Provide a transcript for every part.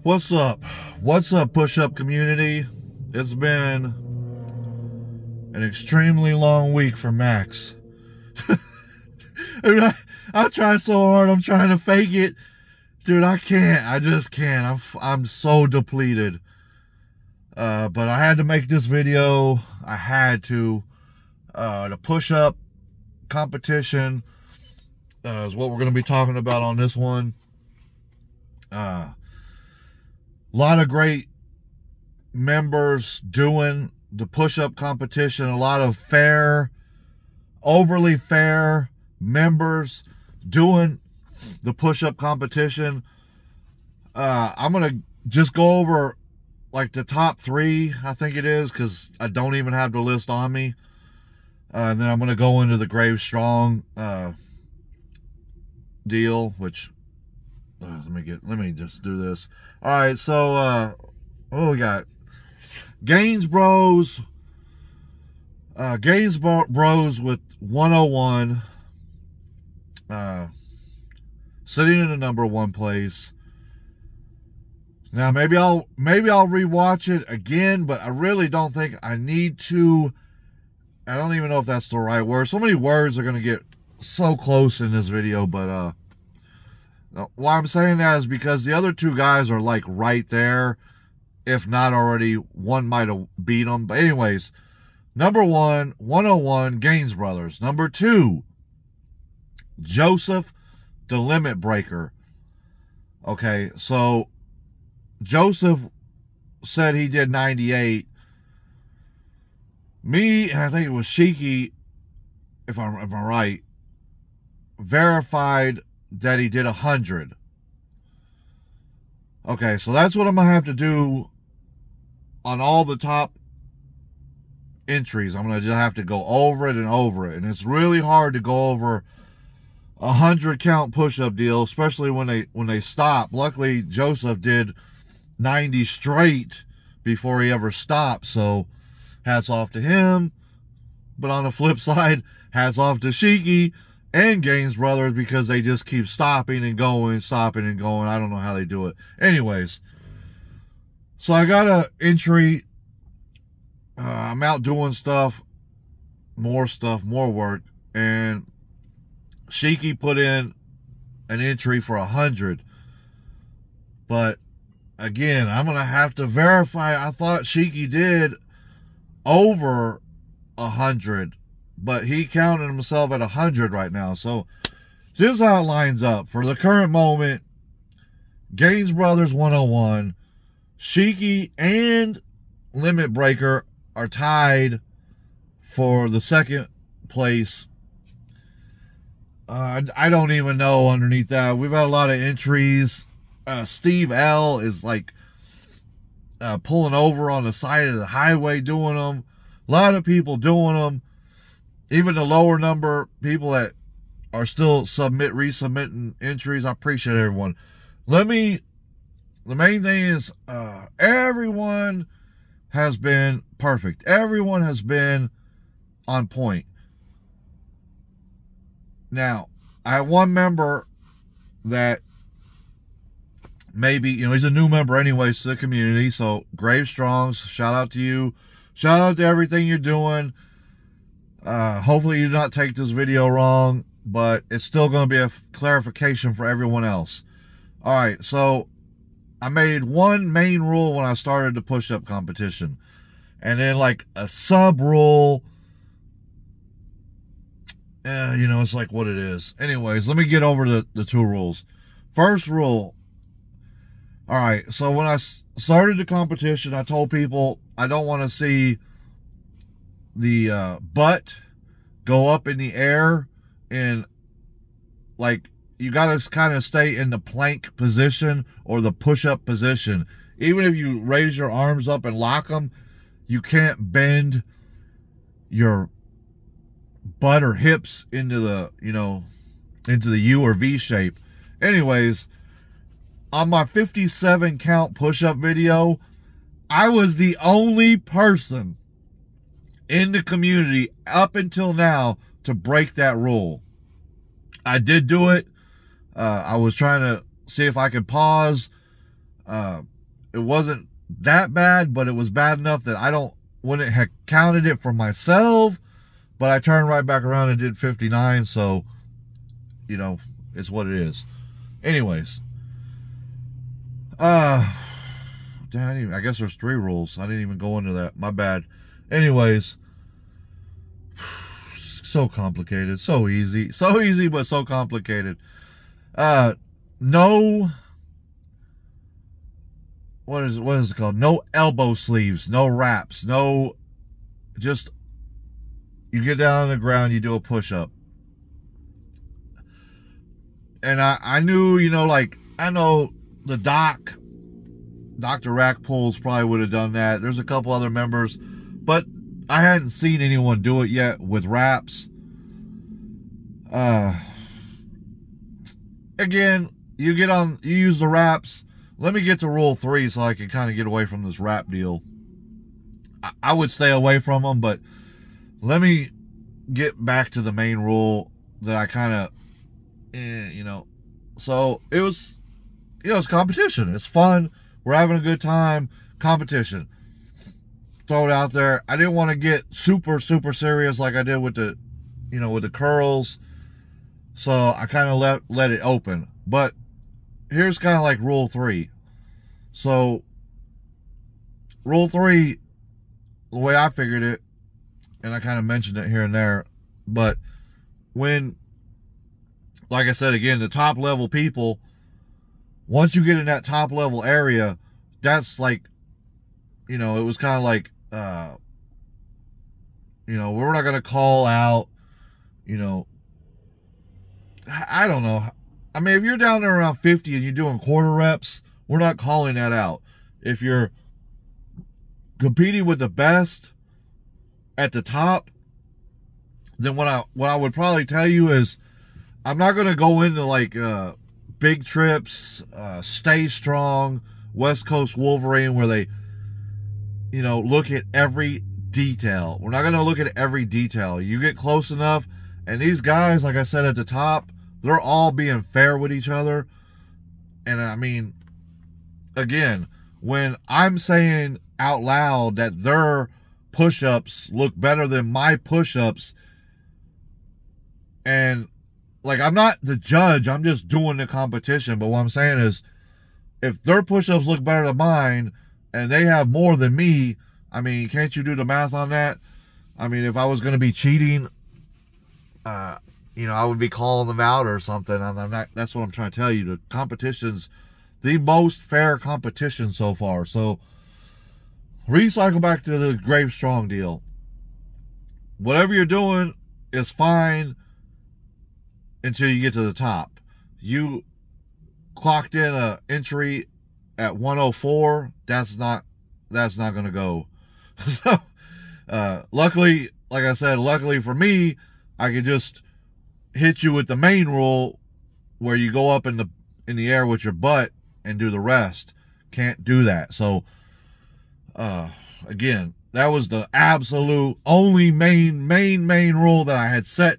What's up? What's up, push-up community? It's been an extremely long week for Max. I try so hard. I'm trying to fake it. Dude, I can't. I just can't. I'm so depleted. But I had to make this video. I had to. The push-up competition is what we're going to be talking about on this one. A lot of great members doing the push-up competition. A lot of overly fair members doing the push-up competition. I'm going to just go over like the top 3, I think it is, because I don't even have the list on me. And then I'm going to go into the Grave Strong deal, which let me just do this. All right, so what we got? Gains Bros with 101, sitting in the number 1 place. Now maybe I'll rewatch it again, but I really don't think I need to. I don't even know if that's the right word. So many words are gonna get so close in this video, but why I'm saying that is because the other 2 guys are like right there, if not already. One might have beat them, but anyways, number 1, 101, Gains Brothers. Number 2, Joseph, the Limit Breaker. Okay, so Joseph said he did 98. Me, and I think it was Sheiky, if I'm right, verified that he did 100. Okay, so that's what I'm gonna have to do on all the top entries. I'm gonna just have to go over it and over it, and it's really hard to go over 100 count push-up deal, especially when they stop. Luckily, Joseph did 90 straight before he ever stopped, so hats off to him. But on the flip side, hats off to Sheiky and Gains Brothers, because they just keep stopping and going, stopping and going. I don't know how they do it. Anyways, so I got an entry. I'm out doing stuff, more work, and Sheiky put in an entry for 100. But again, I'm gonna have to verify. I thought Sheiky did over 100, but he counted himself at 100 right now. So this is how it lines up. For the current moment, Gains Brothers 101, Sheiky and Limit Breaker are tied for the 2nd place. I don't even know underneath that. We've had a lot of entries. Steve L is like pulling over on the side of the highway doing them. A lot of people doing them. Even the lower number people that are still resubmitting entries. I appreciate everyone. The main thing is everyone has been perfect. Everyone has been on point. Now, I have one member that maybe, he's a new member anyways to the community. So, Grave Strongs, shout out to you. Shout out to everything you're doing. Hopefully you do not take this video wrong, but it's still going to be a clarification for everyone else. All right, so I made one main rule when I started the push-up competition, and then like a sub-rule. It's like what it is. Anyways, let me get over the 2 rules. First rule. All right, so when I started the competition, I told people I don't want to see the butt go up in the air, and like you got to kind of stay in the plank position or the push-up position. Even if you raise your arms up and lock them, you can't bend your butt or hips into the U or V shape. Anyways, on my 57 count push-up video, I was the only person in the community up until now to break that rule. I did do it. I was trying to see if I could pause it wasn't that bad, but it was bad enough that I wouldn't have counted it for myself, but I turned right back around and did 59, so, you know, it's what it is. Anyways, I guess there's 3 rules. I didn't even go into that. My bad. Anyways, so complicated, so easy, but so complicated. No, what is it called? No elbow sleeves, no wraps, no, just, you get down on the ground, you do a push-up. And I knew, you know, like, I know the Dr. Rack Pulls probably would have done that. There's a couple other members, but I hadn't seen anyone do it yet with wraps. Again, you use the wraps. Let me get to rule 3 so I can kind of get away from this wrap deal. I would stay away from them, but let me get back to the main rule that I kind of, you know. So it was, you know, it's competition. It's fun. We're having a good time. Competition. Throw it out there. I didn't want to get super, super serious like I did with the, you know, with the curls. So I kind of let it open. But here's kind of like rule 3. So rule 3, the way I figured it, and I kind of mentioned it here and there, but when, like I said again, the top level people, once you get in that top level area, that's like, you know, it was kind of like, you know, we're not going to call out, you know, I don't know. I mean, if you're down there around 50 and you're doing quarter reps, we're not calling that out. If you're competing with the best at the top, then what I would probably tell you is, I'm not going to go into like big trips, Stay Strong, West Coast Wolverine, where they, you know, look at every detail. We're not going to look at every detail. You get close enough, and these guys, like I said at the top, they're all being fair with each other. And I mean, again, when I'm saying out loud that their push-ups look better than my push-ups, and like, I'm not the judge, I'm just doing the competition, but what I'm saying is, if their push-ups look better than mine, and they have more than me, I mean, can't you do the math on that? I mean, if I was going to be cheating, you know, I would be calling them out or something. I'm not, that's what I'm trying to tell you. The competition's the most fair competition so far. So, recycle back to the Grave Strong deal. Whatever you're doing is fine until you get to the top. You clocked in a entry at 104. That's not going to go. Luckily, like I said, luckily for me, I could just hit you with the main rule where you go up in the air with your butt and do the rest. Can't do that. So, again, that was the absolute only main rule that I had set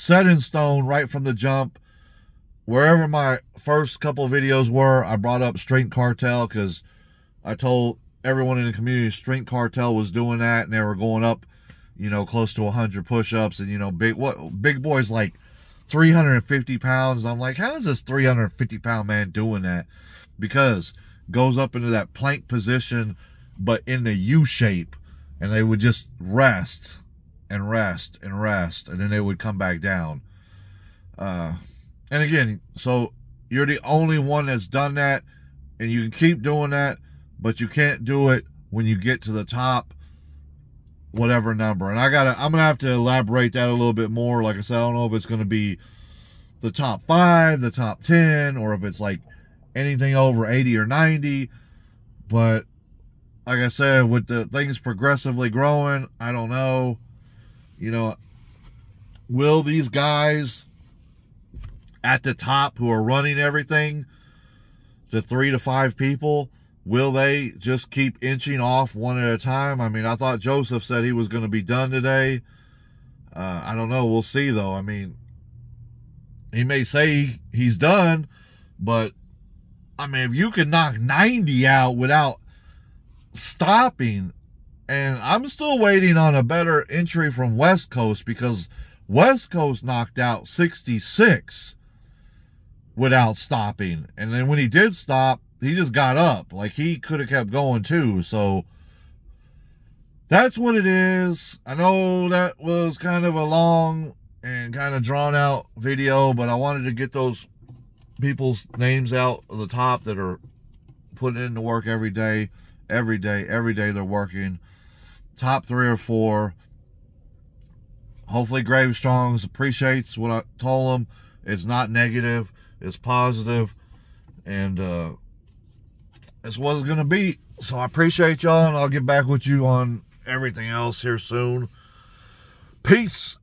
in stone right from the jump. Wherever my first couple of videos were, I brought up Strength Cartel because I told everyone in the community Strength Cartel was doing that, and they were going up, you know, close to 100 push-ups, and, you know, big boys like 350 pounds. I'm like, how is this 350-pound man doing that? Because goes up into that plank position, but in the U shape, and they would just rest and rest and rest, and then they would come back down. And again, so you're the only one that's done that, and you can keep doing that, but you can't do it when you get to the top, whatever number. And I'm gonna have to elaborate that a little bit more. Like I said, I don't know if it's gonna be the top 5, the top 10, or if it's like anything over 80 or 90. But like I said, with the things progressively growing, I don't know. You know, will these guys at the top who are running everything, the 3 to 5 people, will they just keep inching off one at a time? I mean, I thought Joseph said he was going to be done today. I don't know. We'll see, though. I mean, he may say he's done, but I mean, if you can knock 90 out without stopping, and I'm still waiting on a better entry from West Coast, because West Coast knocked out 66 without stopping. And then when he did stop, he just got up. Like, he could have kept going too. So that's what it is. I know that was kind of a long and kind of drawn out video, but I wanted to get those people's names out of the top that are putting in the work every day they're working. Top 3 or 4. Hopefully Gravestrong appreciates what I told him. It's not negative, it's positive, and it's what it's gonna be. So I appreciate y'all, and I'll get back with you on everything else here soon. Peace.